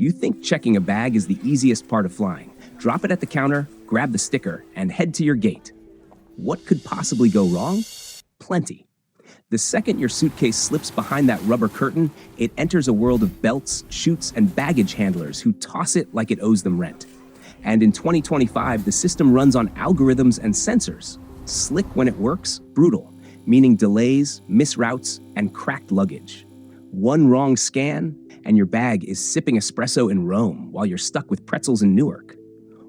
you think checking a bag is the easiest part of flying, drop it at the counter, grab the sticker, and head to your gate. What could possibly go wrong? Plenty. The second your suitcase slips behind that rubber curtain, it enters a world of belts, chutes, and baggage handlers who toss it like it owes them rent. And in 2025, the system runs on algorithms and sensors. Slick when it works, brutal, meaning delays, misroutes, and cracked luggage. One wrong scan, and your bag is sipping espresso in Rome while you're stuck with pretzels in Newark.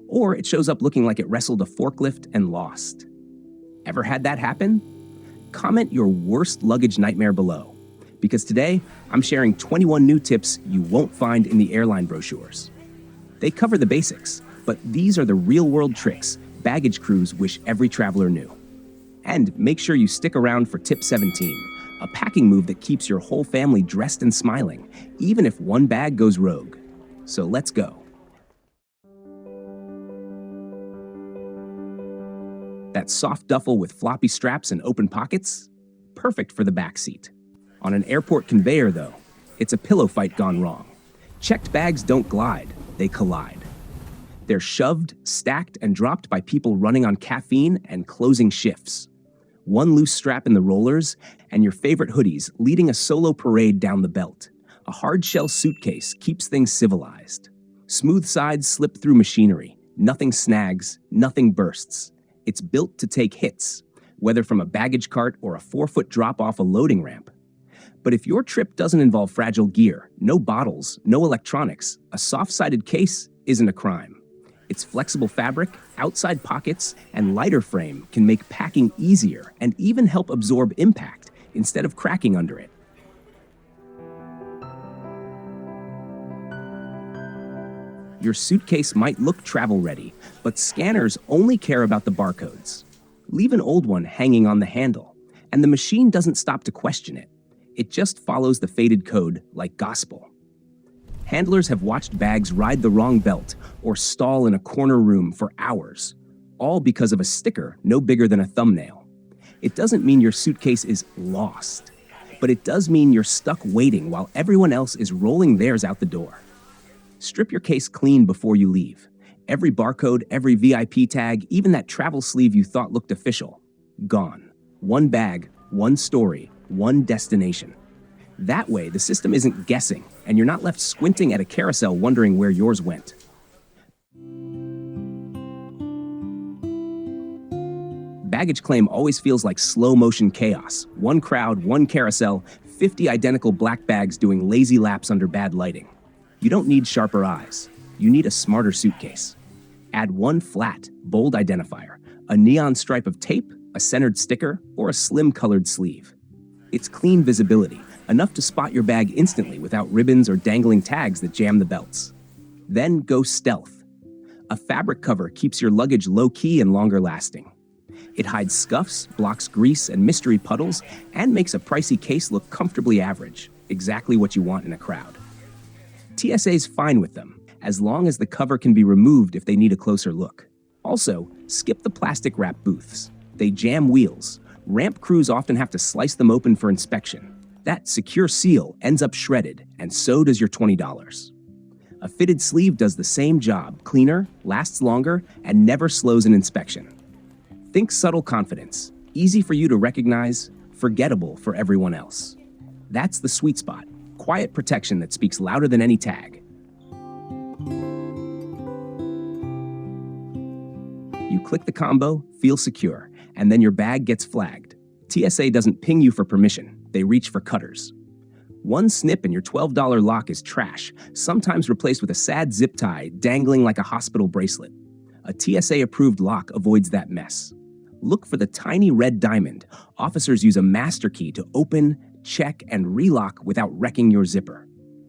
Or it shows up looking like it wrestled a forklift and lost. Ever had that happen? Comment your worst luggage nightmare below, because today I'm sharing 21 new tips you won't find in the airline brochures. They cover the basics, but these are the real-world tricks baggage crews wish every traveler knew. And make sure you stick around for tip 17, a packing move that keeps your whole family dressed and smiling, even if one bag goes rogue. So let's go. That soft duffel with floppy straps and open pockets? Perfect for the back seat. On an airport conveyor, though, it's a pillow fight gone wrong. Checked bags don't glide, they collide. They're shoved, stacked, and dropped by people running on caffeine and closing shifts. One loose strap in the rollers, and your favorite hoodies leading a solo parade down the belt. A hard-shell suitcase keeps things civilized. Smooth sides slip through machinery. Nothing snags, nothing bursts. It's built to take hits, whether from a baggage cart or a 4-foot drop off a loading ramp. But if your trip doesn't involve fragile gear, no bottles, no electronics, a soft-sided case isn't a crime. Its flexible fabric, outside pockets, and lighter frame can make packing easier and even help absorb impact instead of cracking under it. Your suitcase might look travel-ready, but scanners only care about the barcodes. Leave an old one hanging on the handle, and the machine doesn't stop to question it. It just follows the faded code like gospel. Handlers have watched bags ride the wrong belt or stall in a corner room for hours, all because of a sticker no bigger than a thumbnail. It doesn't mean your suitcase is lost, but it does mean you're stuck waiting while everyone else is rolling theirs out the door. Strip your case clean before you leave. Every barcode, every VIP tag, even that travel sleeve you thought looked official, gone. One bag, one story, one destination. That way, the system isn't guessing, and you're not left squinting at a carousel wondering where yours went. Baggage claim always feels like slow-motion chaos. One crowd, one carousel, 50 identical black bags doing lazy laps under bad lighting. You don't need sharper eyes. You need a smarter suitcase. Add one flat, bold identifier, a neon stripe of tape, a centered sticker, or a slim-colored sleeve. It's clean visibility, enough to spot your bag instantly without ribbons or dangling tags that jam the belts. Then go stealth. A fabric cover keeps your luggage low-key and longer-lasting. It hides scuffs, blocks grease and mystery puddles, and makes a pricey case look comfortably average, exactly what you want in a crowd. TSA's fine with them, as long as the cover can be removed if they need a closer look. Also, skip the plastic wrap booths. They jam wheels. Ramp crews often have to slice them open for inspection. That secure seal ends up shredded, and so does your $20. A fitted sleeve does the same job, cleaner, lasts longer, and never slows an inspection. Think subtle confidence, easy for you to recognize, forgettable for everyone else. That's the sweet spot. Quiet protection that speaks louder than any tag. You click the combo, feel secure, and then your bag gets flagged. TSA doesn't ping you for permission, they reach for cutters. One snip and your $12 lock is trash, sometimes replaced with a sad zip tie dangling like a hospital bracelet. A TSA-approved lock avoids that mess. Look for the tiny red diamond. Officers use a master key to open, check, and relock without wrecking your zipper.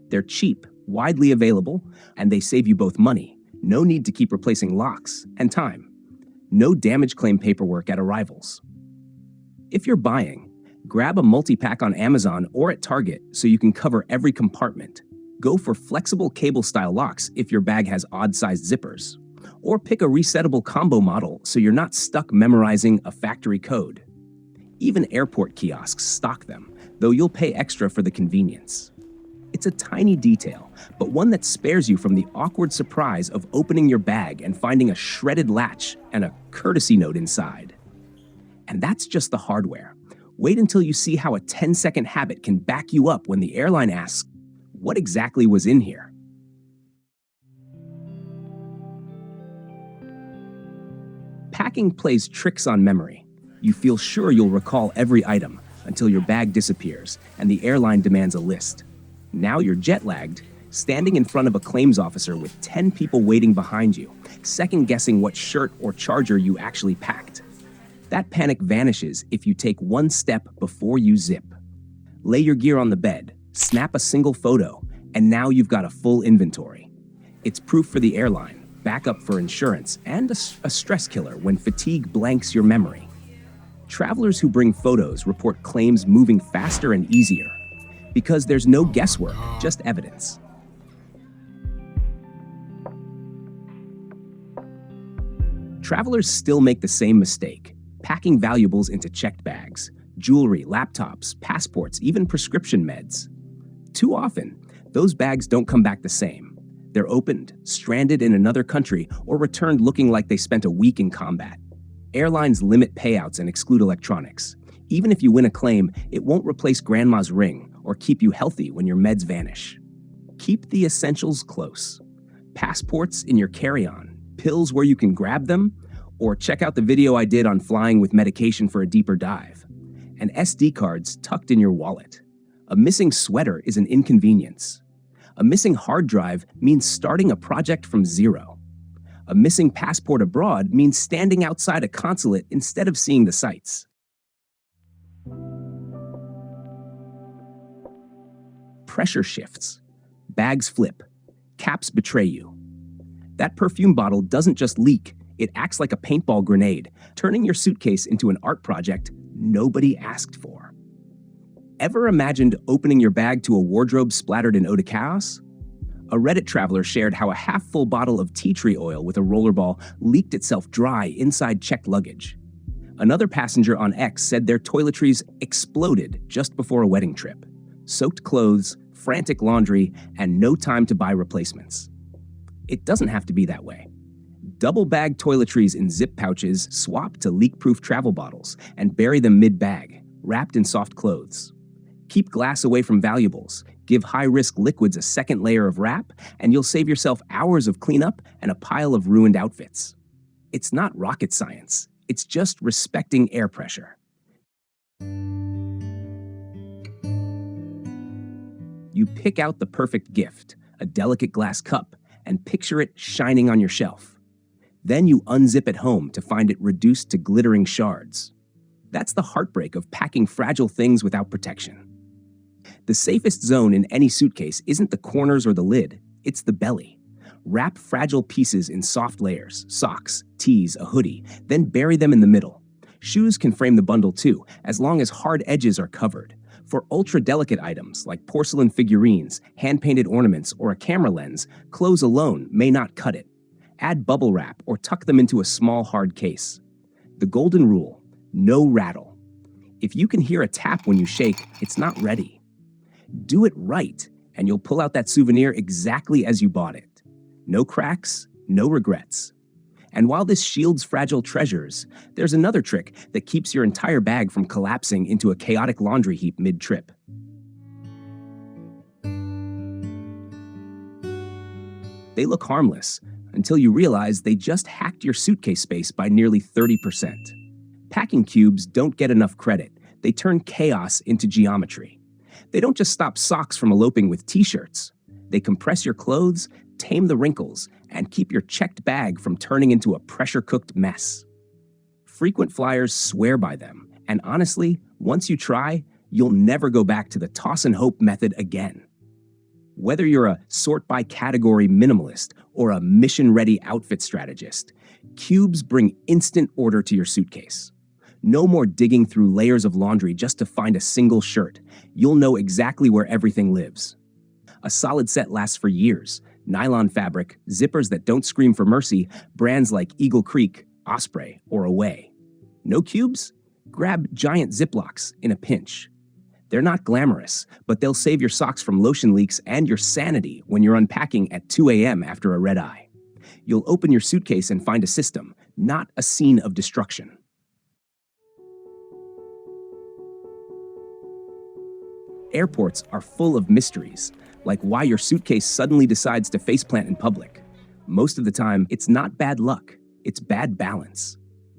They're cheap, widely available, and they save you both money. No need to keep replacing locks, and time. No damage claim paperwork at arrivals. If you're buying, grab a multi-pack on Amazon or at Target so you can cover every compartment. Go for flexible cable-style locks if your bag has odd-sized zippers. Or pick a resettable combo model so you're not stuck memorizing a factory code. Even airport kiosks stock them, though you'll pay extra for the convenience. It's a tiny detail, but one that spares you from the awkward surprise of opening your bag and finding a shredded latch and a courtesy note inside. And that's just the hardware. Wait until you see how a 10-second habit can back you up when the airline asks, "What exactly was in here?" Packing plays tricks on memory. You feel sure you'll recall every item until your bag disappears and the airline demands a list. Now you're jet-lagged, standing in front of a claims officer with 10 people waiting behind you, second-guessing what shirt or charger you actually packed. That panic vanishes if you take one step before you zip. Lay your gear on the bed, snap a single photo, and now you've got a full inventory. It's proof for the airline, backup for insurance, and a stress killer when fatigue blanks your memory. Travelers who bring photos report claims moving faster and easier because there's no guesswork, just evidence. Travelers still make the same mistake, packing valuables into checked bags, jewelry, laptops, passports, even prescription meds. Too often, those bags don't come back the same. They're opened, stranded in another country, or returned looking like they spent a week in combat. Airlines limit payouts and exclude electronics. Even if you win a claim, it won't replace grandma's ring or keep you healthy when your meds vanish. Keep the essentials close. Passports in your carry-on, pills where you can grab them, or check out the video I did on flying with medication for a deeper dive. And SD cards tucked in your wallet. A missing sweater is an inconvenience. A missing hard drive means starting a project from zero. A missing passport abroad means standing outside a consulate instead of seeing the sights. Pressure shifts. Bags flip. Caps betray you. That perfume bottle doesn't just leak, it acts like a paintball grenade, turning your suitcase into an art project nobody asked for. Ever imagined opening your bag to a wardrobe splattered in eau de chaos? A Reddit traveler shared how a half-full bottle of tea tree oil with a rollerball leaked itself dry inside checked luggage. Another passenger on X said their toiletries exploded just before a wedding trip. Soaked clothes, frantic laundry, and no time to buy replacements. It doesn't have to be that way. Double-bag toiletries in zip pouches swap to leak-proof travel bottles and bury them mid-bag, wrapped in soft clothes. Keep glass away from valuables, give high-risk liquids a second layer of wrap, and you'll save yourself hours of cleanup and a pile of ruined outfits. It's not rocket science, it's just respecting air pressure. You pick out the perfect gift, a delicate glass cup, and picture it shining on your shelf. Then you unzip at home to find it reduced to glittering shards. That's the heartbreak of packing fragile things without protection. The safest zone in any suitcase isn't the corners or the lid, it's the belly. Wrap fragile pieces in soft layers, socks, tees, a hoodie, then bury them in the middle. Shoes can frame the bundle too, as long as hard edges are covered. For ultra-delicate items like porcelain figurines, hand-painted ornaments, or a camera lens, clothes alone may not cut it. Add bubble wrap or tuck them into a small hard case. The golden rule: no rattle. If you can hear a tap when you shake, it's not ready. Do it right, and you'll pull out that souvenir exactly as you bought it. No cracks, no regrets. And while this shields fragile treasures, there's another trick that keeps your entire bag from collapsing into a chaotic laundry heap mid-trip. They look harmless until you realize they just hacked your suitcase space by nearly 30%. Packing cubes don't get enough credit. They turn chaos into geometry. They don't just stop socks from eloping with t-shirts. They compress your clothes, tame the wrinkles, and keep your checked bag from turning into a pressure-cooked mess. Frequent flyers swear by them, and honestly, once you try, you'll never go back to the toss and hope method again. Whether you're a sort-by-category minimalist or a mission-ready outfit strategist, cubes bring instant order to your suitcase. No more digging through layers of laundry just to find a single shirt. You'll know exactly where everything lives. A solid set lasts for years. Nylon fabric, zippers that don't scream for mercy, brands like Eagle Creek, Osprey, or Away. No cubes? Grab giant Ziplocs in a pinch. They're not glamorous, but they'll save your socks from lotion leaks and your sanity when you're unpacking at 2 a.m. after a red eye. You'll open your suitcase and find a system, not a scene of destruction. Airports are full of mysteries, like why your suitcase suddenly decides to faceplant in public. Most of the time, it's not bad luck, it's bad balance.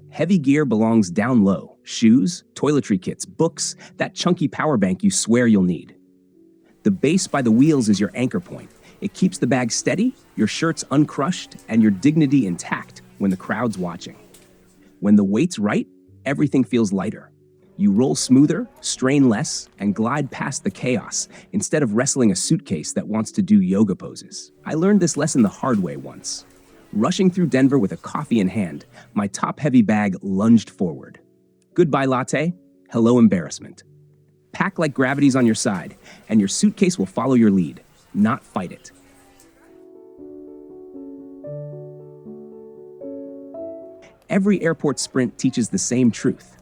Heavy gear belongs down low: shoes, toiletry kits, books, that chunky power bank you swear you'll need. The base by the wheels is your anchor point. It keeps the bag steady, your shirts uncrushed, and your dignity intact when the crowd's watching. When the weight's right, everything feels lighter. You roll smoother, strain less, and glide past the chaos instead of wrestling a suitcase that wants to do yoga poses. I learned this lesson the hard way once. Rushing through Denver with a coffee in hand, my top-heavy bag lunged forward. Goodbye latte, hello embarrassment. Pack like gravity's on your side, and your suitcase will follow your lead, not fight it. Every airport sprint teaches the same truth.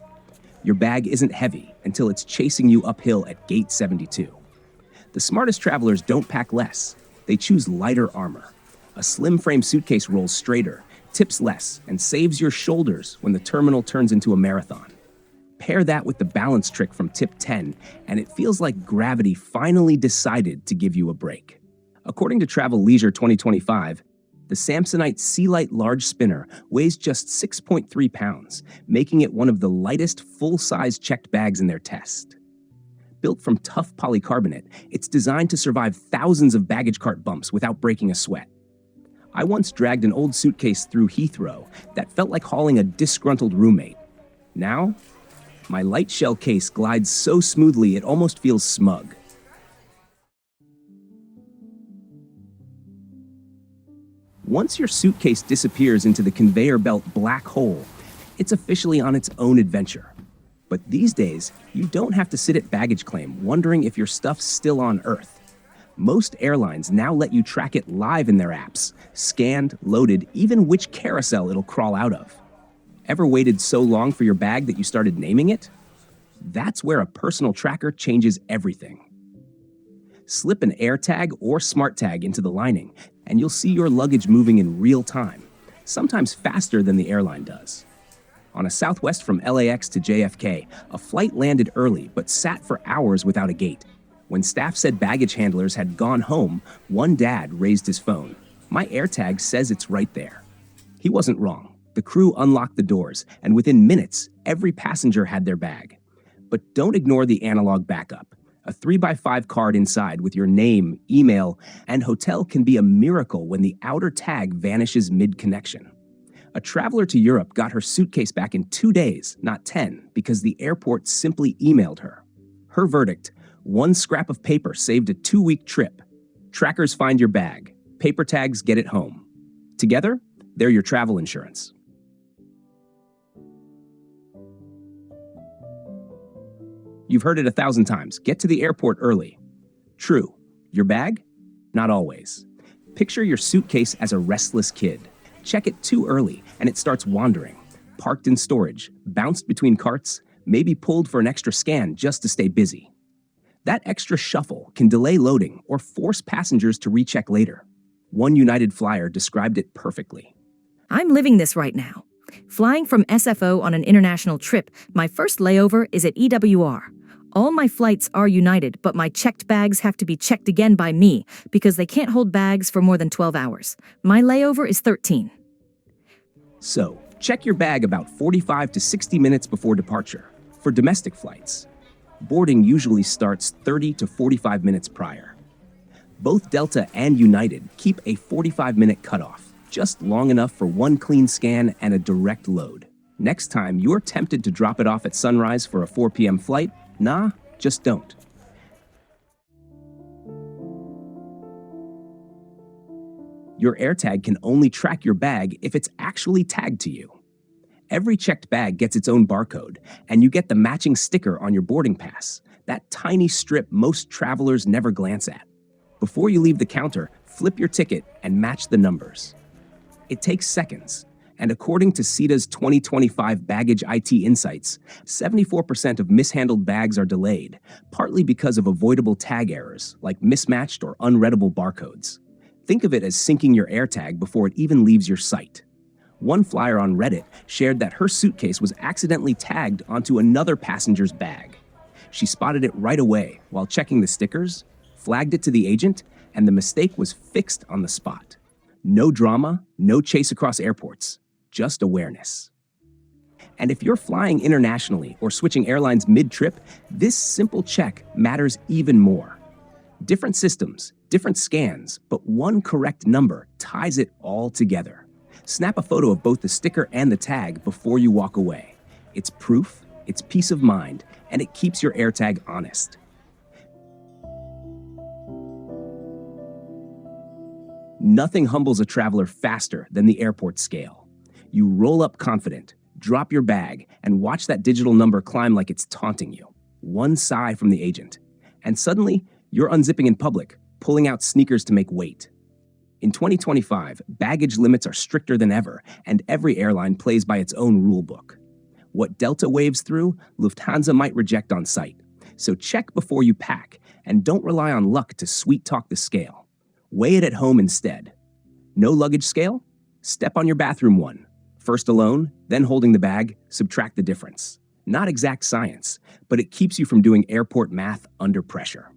Your bag isn't heavy until it's chasing you uphill at gate 72. The smartest travelers don't pack less. They choose lighter armor. A slim frame suitcase rolls straighter, tips less, and saves your shoulders when the terminal turns into a marathon. Pair that with the balance trick from tip 10, and it feels like gravity finally decided to give you a break. According to Travel Leisure 2025, the Samsonite Sea Light Large Spinner weighs just 6.3 pounds, making it one of the lightest full-size checked bags in their test. Built from tough polycarbonate, it's designed to survive thousands of baggage cart bumps without breaking a sweat. I once dragged an old suitcase through Heathrow that felt like hauling a disgruntled roommate. Now, my light shell case glides so smoothly it almost feels smug. Once your suitcase disappears into the conveyor belt black hole, it's officially on its own adventure. But these days, you don't have to sit at baggage claim wondering if your stuff's still on Earth. Most airlines now let you track it live in their apps, scanned, loaded, even which carousel it'll crawl out of. Ever waited so long for your bag that you started naming it? That's where a personal tracker changes everything. Slip an AirTag or SmartTag into the lining, and you'll see your luggage moving in real time, sometimes faster than the airline does. On a Southwest from LAX to JFK, a flight landed early but sat for hours without a gate. When staff said baggage handlers had gone home, one dad raised his phone. "My AirTag says it's right there." He wasn't wrong. The crew unlocked the doors, and within minutes, every passenger had their bag. But don't ignore the analog backup. A 3x5 card inside with your name, email, and hotel can be a miracle when the outer tag vanishes mid-connection. A traveler to Europe got her suitcase back in 2 days, not 10, because the airport simply emailed her. Her verdict: one scrap of paper saved a 2-week trip. Trackers find your bag. Paper tags get it home. Together, they're your travel insurance. You've heard it 1,000 times. Get to the airport early. True. Your bag? Not always. Picture your suitcase as a restless kid. Check it too early, and it starts wandering. Parked in storage, bounced between carts, maybe pulled for an extra scan just to stay busy. That extra shuffle can delay loading or force passengers to recheck later. One United flyer described it perfectly. "I'm living this right now. Flying from SFO on an international trip, my first layover is at EWR. All my flights are United, but my checked bags have to be checked again by me because they can't hold bags for more than 12 hours. My layover is 13. So, check your bag about 45 to 60 minutes before departure. For domestic flights, boarding usually starts 30 to 45 minutes prior. Both Delta and United keep a 45-minute cutoff, just long enough for one clean scan and a direct load. Next time you're tempted to drop it off at sunrise for a 4 p.m. flight, nah, just don't. Your AirTag can only track your bag if it's actually tagged to you. Every checked bag gets its own barcode, and you get the matching sticker on your boarding pass, that tiny strip most travelers never glance at. Before you leave the counter, flip your ticket and match the numbers. It takes seconds, And according to CETA's 2025 Baggage IT Insights, 74% of mishandled bags are delayed, partly because of avoidable tag errors, like mismatched or unreadable barcodes. Think of it as syncing your AirTag before it even leaves your site. One flyer on Reddit shared that her suitcase was accidentally tagged onto another passenger's bag. She spotted it right away while checking the stickers, flagged it to the agent, and the mistake was fixed on the spot. No drama, no chase across airports, just awareness. And if you're flying internationally or switching airlines mid-trip, this simple check matters even more. Different systems, different scans, but one correct number ties it all together. Snap a photo of both the sticker and the tag before you walk away. It's proof, it's peace of mind, and it keeps your AirTag honest. Nothing humbles a traveler faster than the airport scale. You roll up confident, drop your bag, and watch that digital number climb like it's taunting you. One sigh from the agent, and suddenly, you're unzipping in public, pulling out sneakers to make weight. In 2025, baggage limits are stricter than ever, and every airline plays by its own rule book. What Delta waves through, Lufthansa might reject on sight. So check before you pack, and don't rely on luck to sweet-talk the scale. Weigh it at home instead. No luggage scale? Step on your bathroom one. First alone, then holding the bag, subtract the difference. Not exact science, but it keeps you from doing airport math under pressure.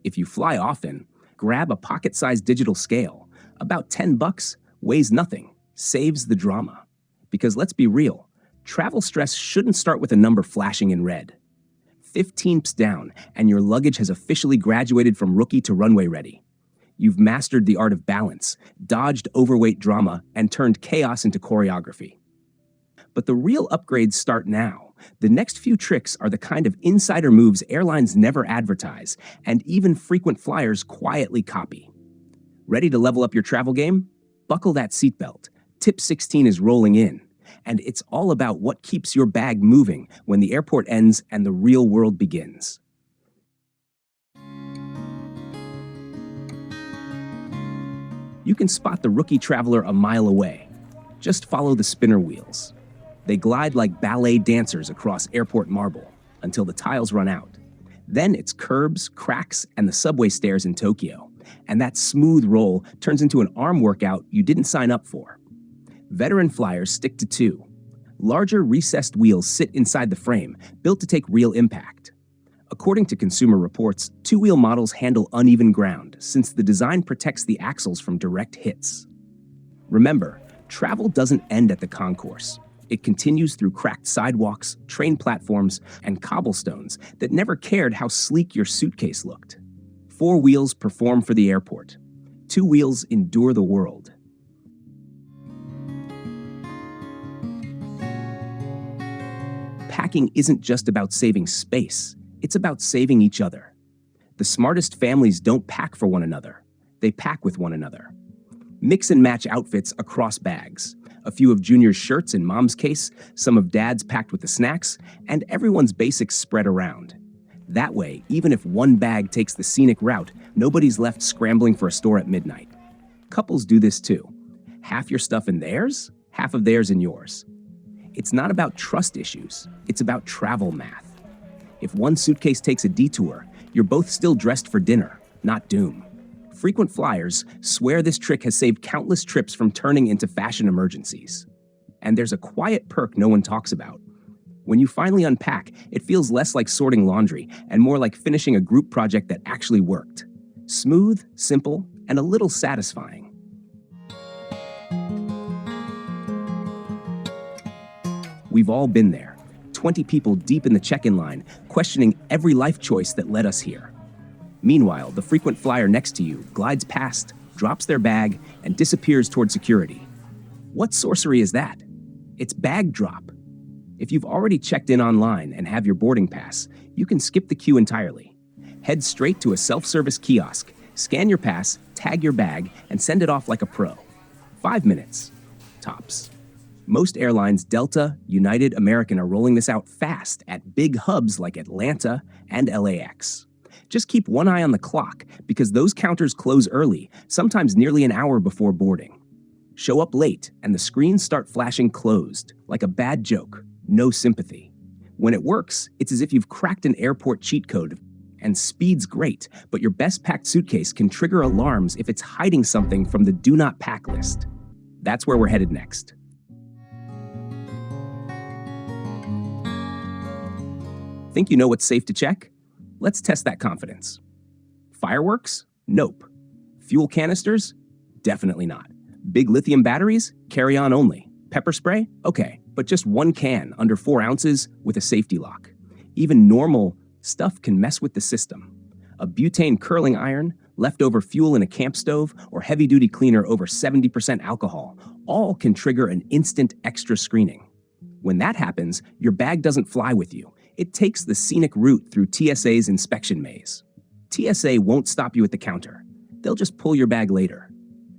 If you fly often, grab a pocket-sized digital scale. About $10, weighs nothing, saves the drama. Because let's be real, travel stress shouldn't start with a number flashing in red. 15ps down, and your luggage has officially graduated from rookie to runway ready. You've mastered the art of balance, dodged overweight drama, and turned chaos into choreography. But the real upgrades start now. The next few tricks are the kind of insider moves airlines never advertise, and even frequent flyers quietly copy. Ready to level up your travel game? Buckle that seatbelt. Tip 16 is rolling in, and it's all about what keeps your bag moving when the airport ends and the real world begins. You can spot the rookie traveler a mile away. Just follow the spinner wheels. They glide like ballet dancers across airport marble until the tiles run out. Then it's curbs, cracks, and the subway stairs in Tokyo. And that smooth roll turns into an arm workout you didn't sign up for. Veteran flyers stick to two. Larger recessed wheels sit inside the frame, built to take real impact. According to Consumer Reports, two-wheel models handle uneven ground since the design protects the axles from direct hits. Remember, travel doesn't end at the concourse. It continues through cracked sidewalks, train platforms, and cobblestones that never cared how sleek your suitcase looked. 4 wheels perform for the airport. 2 wheels endure the world. Packing isn't just about saving space. It's about saving each other. The smartest families don't pack for one another. They pack with one another. Mix and match outfits across bags. A few of Junior's shirts in Mom's case, some of Dad's packed with the snacks, and everyone's basics spread around. That way, even if one bag takes the scenic route, nobody's left scrambling for a store at midnight. Couples do this too. Half your stuff in theirs, half of theirs in yours. It's not about trust issues, it's about travel math. If one suitcase takes a detour, you're both still dressed for dinner, not doom. Frequent flyers swear this trick has saved countless trips from turning into fashion emergencies. And there's a quiet perk no one talks about. When you finally unpack, it feels less like sorting laundry and more like finishing a group project that actually worked. Smooth, simple, and a little satisfying. We've all been there, 20 people deep in the check-in line, questioning every life choice that led us here. Meanwhile, the frequent flyer next to you glides past, drops their bag, and disappears toward security. What sorcery is that? It's bag drop. If you've already checked in online and have your boarding pass, you can skip the queue entirely. Head straight to a self-service kiosk, scan your pass, tag your bag, and send it off like a pro. 5 minutes, tops. Most airlines, Delta, United, American, are rolling this out fast at big hubs like Atlanta and LAX. Just keep one eye on the clock because those counters close early, sometimes nearly an hour before boarding. Show up late and the screens start flashing closed, like a bad joke, no sympathy. When it works, it's as if you've cracked an airport cheat code. And speed's great, but your best packed suitcase can trigger alarms if it's hiding something from the do not pack list. That's where we're headed next. Think you know what's safe to check? Let's test that confidence. Fireworks? Nope. Fuel canisters? Definitely not. Big lithium batteries? Carry on only. Pepper spray? Okay, but just one can under 4 ounces with a safety lock. Even normal stuff can mess with the system. A butane curling iron, leftover fuel in a camp stove, or heavy-duty cleaner over 70% alcohol all can trigger an instant extra screening. When that happens, your bag doesn't fly with you. It takes the scenic route through TSA's inspection maze. TSA won't stop you at the counter. They'll just pull your bag later.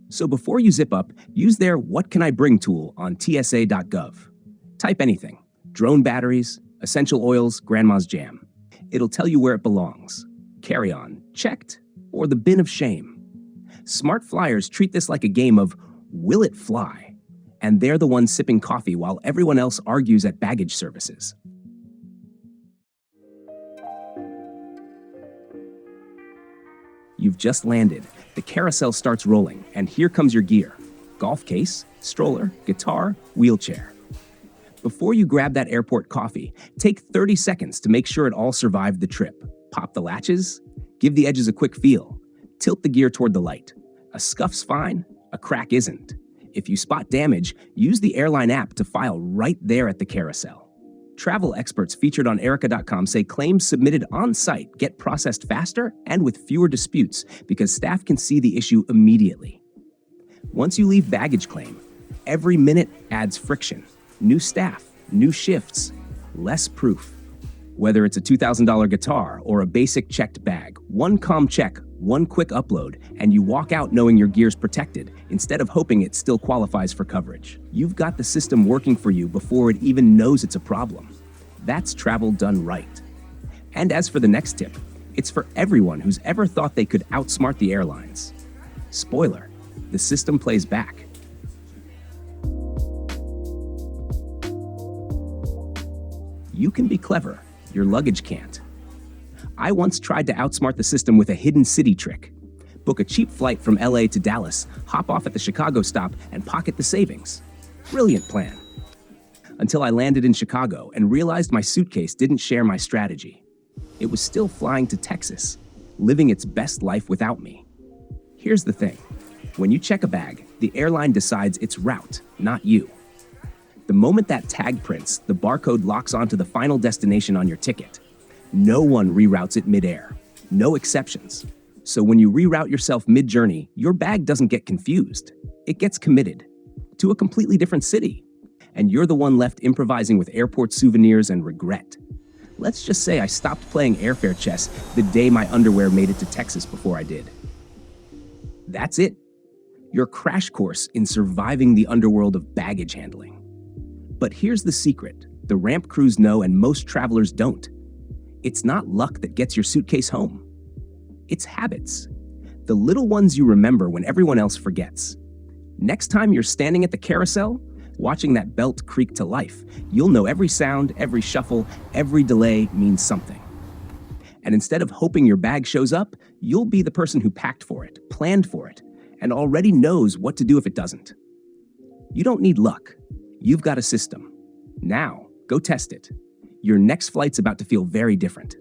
So before you zip up, use their What Can I Bring tool on TSA.gov. Type anything: drone batteries, essential oils, grandma's jam. It'll tell you where it belongs. Carry on, checked, or the bin of shame. Smart flyers treat this like a game of will it fly? And they're the ones sipping coffee while everyone else argues at baggage services. You've just landed. The carousel starts rolling, and here comes your gear: golf case, stroller, guitar, wheelchair. Before you grab that airport coffee, take 30 seconds to make sure it all survived the trip. Pop the latches, give the edges a quick feel, tilt the gear toward the light. A scuff's fine, a crack isn't. If you spot damage, use the Airline app to file right there at the carousel. Travel experts featured on Erica.com say claims submitted on-site get processed faster and with fewer disputes because staff can see the issue immediately. Once you leave baggage claim, every minute adds friction. New staff, new shifts, less proof. Whether it's a $2,000 guitar or a basic checked bag, one calm check, one quick upload, and you walk out knowing your gear's protected instead of hoping it still qualifies for coverage. You've got the system working for you before it even knows it's a problem. That's travel done right. And as for the next tip, it's for everyone who's ever thought they could outsmart the airlines. Spoiler, the system plays back. You can be clever, your luggage can't. I once tried to outsmart the system with a hidden city trick. Book a cheap flight from LA to Dallas, hop off at the Chicago stop, and pocket the savings. Brilliant plan. Until I landed in Chicago and realized my suitcase didn't share my strategy. It was still flying to Texas, living its best life without me. Here's the thing. When you check a bag, the airline decides its route, not you. The moment that tag prints, the barcode locks onto the final destination on your ticket. No one reroutes it midair. No exceptions. So when you reroute yourself mid-journey, your bag doesn't get confused. It gets committed to a completely different city. And you're the one left improvising with airport souvenirs and regret. Let's just say I stopped playing airfare chess the day my underwear made it to Texas before I did. That's it. Your crash course in surviving the underworld of baggage handling. But here's the secret the ramp crews know and most travelers don't. It's not luck that gets your suitcase home. It's habits. The little ones you remember when everyone else forgets. Next time you're standing at the carousel, watching that belt creak to life, you'll know every sound, every shuffle, every delay means something. And instead of hoping your bag shows up, you'll be the person who packed for it, planned for it, and already knows what to do if it doesn't. You don't need luck. You've got a system. Now, go test it. Your next flight's about to feel very different.